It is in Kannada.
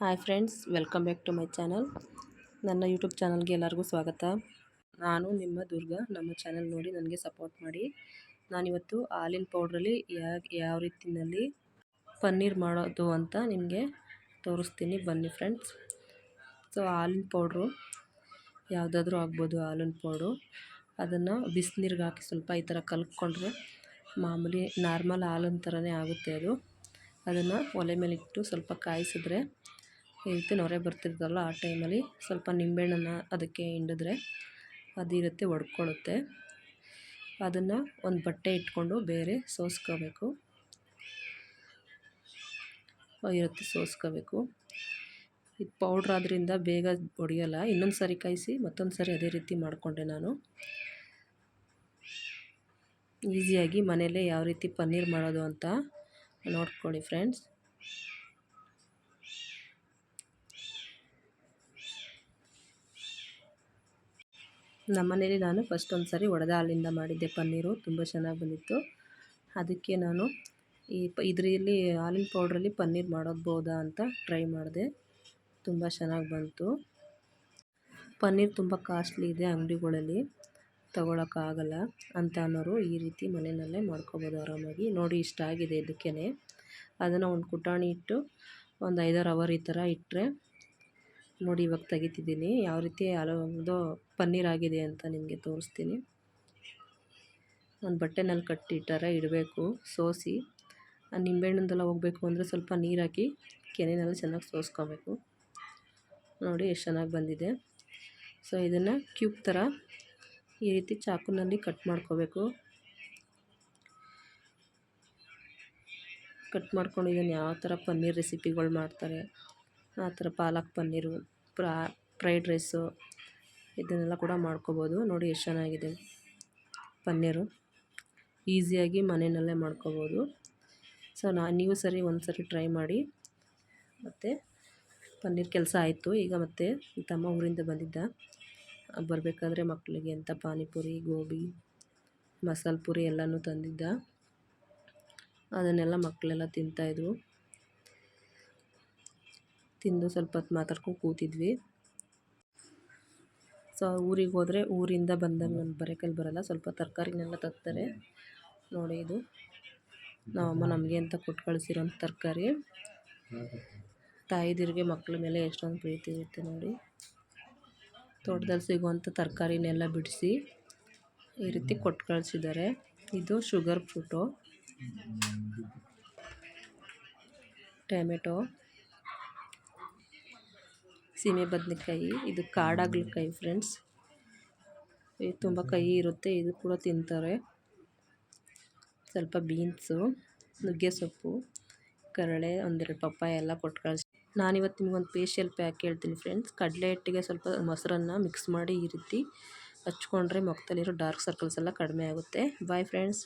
Hi friends, welcome back to my channel. ನನ್ನ ಯೂಟ್ಯೂಬ್ ಚಾನಲ್ಗೆ ಎಲ್ಲರಿಗೂ ಸ್ವಾಗತ. ನಾನು ನಿಮ್ಮ ದುರ್ಗಾ. ನಮ್ಮ ಚಾನಲ್ ನೋಡಿ ನನಗೆ ಸಪೋರ್ಟ್ ಮಾಡಿ. ನಾನಿವತ್ತು ಹಾಲಿನ ಪೌಡ್ರಲ್ಲಿ ಯಾವ ರೀತಿಯಲ್ಲಿ ಪನ್ನೀರ್ ಮಾಡೋದು ಅಂತ ನಿಮಗೆ ತೋರಿಸ್ತೀನಿ, ಬನ್ನಿ ಫ್ರೆಂಡ್ಸ್. ಸೊ ಹಾಲಿನ ಪೌಡ್ರು ಯಾವುದಾದ್ರೂ ಆಗ್ಬೋದು. ಹಾಲಿನ ಪೌಡ್ರು ಅದನ್ನು ಬಿಸಿನೀರಿಗೆ ಹಾಕಿ ಸ್ವಲ್ಪ ಈ ಥರ ಕಲ್ತ್ಕೊಂಡ್ರೆ ಮಾಮೂಲಿ ನಾರ್ಮಲ್ ಹಾಲಿನ ಥರನೇ ಆಗುತ್ತೆ. ಅದನ್ನು ಒಲೆ ಮೇಲೆ ಇಟ್ಟು ಸ್ವಲ್ಪ ಕಾಯಿಸಿದ್ರೆ ಈ ರೀತಿ ನೊರೆ ಬರ್ತಿರ್ತಲ್ಲ, ಆ ಟೈಮಲ್ಲಿ ಸ್ವಲ್ಪ ನಿಂಬೆಹಣ್ಣನ್ನು ಅದಕ್ಕೆ ಹಿಂಡಿದ್ರೆ ಅದಿರುತ್ತೆ, ಒಡ್ಕೊಳ್ಳುತ್ತೆ. ಅದನ್ನು ಒಂದು ಬಟ್ಟೆ ಇಟ್ಕೊಂಡು ಬೇರೆ ಸೋಸ್ಕೋಬೇಕು. ಇದು ಪೌಡ್ರ್ ಆದ್ದರಿಂದ ಬೇಗ ಹೊಡೆಯಲ್ಲ. ಇನ್ನೊಂದು ಸಾರಿ ಕಾಯಿಸಿ ಮತ್ತೊಂದು ಸಾರಿ ಅದೇ ರೀತಿ ಮಾಡಿಕೊಂಡೆ ನಾನು. ಈಸಿಯಾಗಿ ಮನೆಯಲ್ಲೇ ಯಾವ ರೀತಿ ಪನ್ನೀರ್ ಮಾಡೋದು ಅಂತ ನೋಡ್ಕೊಳ್ಳಿ ಫ್ರೆಂಡ್ಸ್. ನಮ್ಮನೇಲಿ ನಾನು ಫಸ್ಟ್ ಒಂದು ಸಾರಿ ಒಡೆದ ಹಾಲಿಂದ ಮಾಡಿದ್ದೆ ಪನ್ನೀರು, ತುಂಬ ಚೆನ್ನಾಗಿ ಬಂದಿತ್ತು. ಅದಕ್ಕೆ ನಾನು ಇದರಲ್ಲಿ ಹಾಲಿನ ಪೌಡ್ರಲ್ಲಿ ಪನ್ನೀರ್ ಮಾಡೋದ್ಬೋದಾ ಅಂತ ಟ್ರೈ ಮಾಡಿದೆ. ತುಂಬ ಚೆನ್ನಾಗಿ ಬಂತು. ಪನ್ನೀರ್ ತುಂಬ ಕಾಸ್ಟ್ಲಿ ಇದೆ, ಅಂಗಡಿಗಳಲ್ಲಿ ತೊಗೊಳಕ್ಕಾಗಲ್ಲ ಅಂತ ಅನ್ನೋರು ಈ ರೀತಿ ಮನೆಯಲ್ಲೇ ಮಾಡ್ಕೊಬೋದು ಆರಾಮಾಗಿ. ನೋಡಿ ಇಷ್ಟ ಆಗಿದೆ. ಇದಕ್ಕೇ ಅದನ್ನು ಒಂದು ಕುಟಾಣಿ ಇಟ್ಟು ಒಂದು 5-6 ಅವರ್ ಈ ಥರ ಇಟ್ಟರೆ ನೋಡಿ, ಇವಾಗ ತೆಗಿತಿದ್ದೀನಿ. ಯಾವ ರೀತಿ ಅದು ಪನ್ನೀರ್ ಆಗಿದೆ ಅಂತ ನಿಮಗೆ ತೋರಿಸ್ತೀನಿ. ಒಂದು ಬಟ್ಟೆನಲ್ಲಿ ಕಟ್ಟಿ ಈ ಥರ ಇಡಬೇಕು, ಸೋಸಿ. ನಿಂಬೆಹಣ್ಣಿಂದೆಲ್ಲ ಹೋಗಬೇಕು ಅಂದರೆ ಸ್ವಲ್ಪ ನೀರು ಹಾಕಿ ಕೆನೆಯಲ್ಲಿ ಚೆನ್ನಾಗಿ ಸೋಸ್ಕೋಬೇಕು. ನೋಡಿ ಎಷ್ಟು ಚೆನ್ನಾಗಿ ಬಂದಿದೆ. ಸೊ ಇದನ್ನು ಕ್ಯೂಬ್ ಥರ ಈ ರೀತಿ ಚಾಕುನಲ್ಲಿ ಕಟ್ ಮಾಡ್ಕೋಬೇಕು. ಕಟ್ ಮಾಡ್ಕೊಂಡು ಇದನ್ನು ಯಾವ ಥರ ಪನ್ನೀರ್ ರೆಸಿಪಿಗಳು ಮಾಡ್ತಾರೆ ಆ ಥರ ಪಾಲಕ್ ಪನ್ನೀರು, ಫ್ರೈಡ್ ರೈಸು ಇದನ್ನೆಲ್ಲ ಕೂಡ ಮಾಡ್ಕೋಬೋದು. ನೋಡಿ ಎಷ್ಟು ಚೆನ್ನಾಗಿದೆ ಪನ್ನೀರು. ಈಸಿಯಾಗಿ ಮನೆಯಲ್ಲೇ ಮಾಡ್ಕೋಬೋದು. ಸೊ ನೀವು ಒಂದು ಸರಿ ಟ್ರೈ ಮಾಡಿ. ಮತ್ತು ಪನ್ನೀರ್ ಕೆಲಸ ಆಯಿತು. ಈಗ ಮತ್ತೆ ತಮ್ಮ ಊರಿಂದ ಬಂದಿದ್ದ, ಬರಬೇಕಾದ್ರೆ ಮಕ್ಕಳಿಗೆ ಅಂತ ಪಾನಿಪುರಿ, ಗೋಬಿ, ಮಸಾಲೆ ಪುರಿ ಎಲ್ಲನೂ ತಂದಿದ್ದ. ಅದನ್ನೆಲ್ಲ ಮಕ್ಕಳೆಲ್ಲ ತಿಂತಾಯಿದ್ರು. ತಿಂದು ಸ್ವಲ್ಪ ಹೊತ್ತು ಮಾತಾಡ್ಕೊಂಡು ಕೂತಿದ್ವಿ. ಸೊ ಊರಿಗೆ ಹೋದರೆ ಊರಿಂದ ಬಂದಾಗ ನಾನು ಬರೋಕಲ್ಲಿ ಬರೋಲ್ಲ, ಸ್ವಲ್ಪ ತರಕಾರಿನೆಲ್ಲ ತರ್ತಾರೆ. ನೋಡಿ ಇದು ನಮ್ಮಮ್ಮ ನಮಗೆ ಅಂತ ಕೊಟ್ಟು ಕಳಿಸಿರೋಂಥ ತರಕಾರಿ. ತಾಯಿದಿರಿಗೆ ಮಕ್ಕಳ ಮೇಲೆ ಎಷ್ಟೊಂದು ಪ್ರೀತಿ ಇರುತ್ತೆ ನೋಡಿ. ತೋಟದಲ್ಲಿ ಸಿಗುವಂಥ ತರಕಾರಿನೆಲ್ಲ ಬಿಡಿಸಿ ಈ ರೀತಿ ಕೊಟ್ಟು ಕಳಿಸಿದ್ದಾರೆ. ಇದು ಶುಗರ್ ಫ್ರೂಟು, ಟೊಮೆಟೊ, ಸೀಮೆ ಬದನೆಕಾಯಿ, ಇದು ಕಾಡಾಗಲಕಾಯಿ ಫ್ರೆಂಡ್ಸ್. ಇದು ತುಂಬ ಕಹಿ ಇರುತ್ತೆ, ಇದು ಕೂಡ ತಿಂತಾರೆ. ಸ್ವಲ್ಪ ಬೀನ್ಸು, ನುಗ್ಗೆ ಸೊಪ್ಪು, ಕರಳೆ, ಒಂದೆರಡು ಪಪ್ಪಾಯ ಎಲ್ಲ ಕೊಟ್ಟು ಕಳಿಸಿ. ನಾನಿವತ್ತು ನಿಮಗೊಂದು ಫೇಶಿಯಲ್ ಪ್ಯಾಕ್ ಹೇಳ್ತೀನಿ ಫ್ರೆಂಡ್ಸ್. ಕಡಲೆ ಹಿಟ್ಟಿಗೆ ಸ್ವಲ್ಪ ಮೊಸರನ್ನು ಮಿಕ್ಸ್ ಮಾಡಿ ಈ ರೀತಿ ಹಚ್ಕೊಂಡ್ರೆ ಮುಖದಲ್ಲಿರೋ ಡಾರ್ಕ್ ಸರ್ಕಲ್ಸ್ ಎಲ್ಲ ಕಡಿಮೆ ಆಗುತ್ತೆ. Bye friends.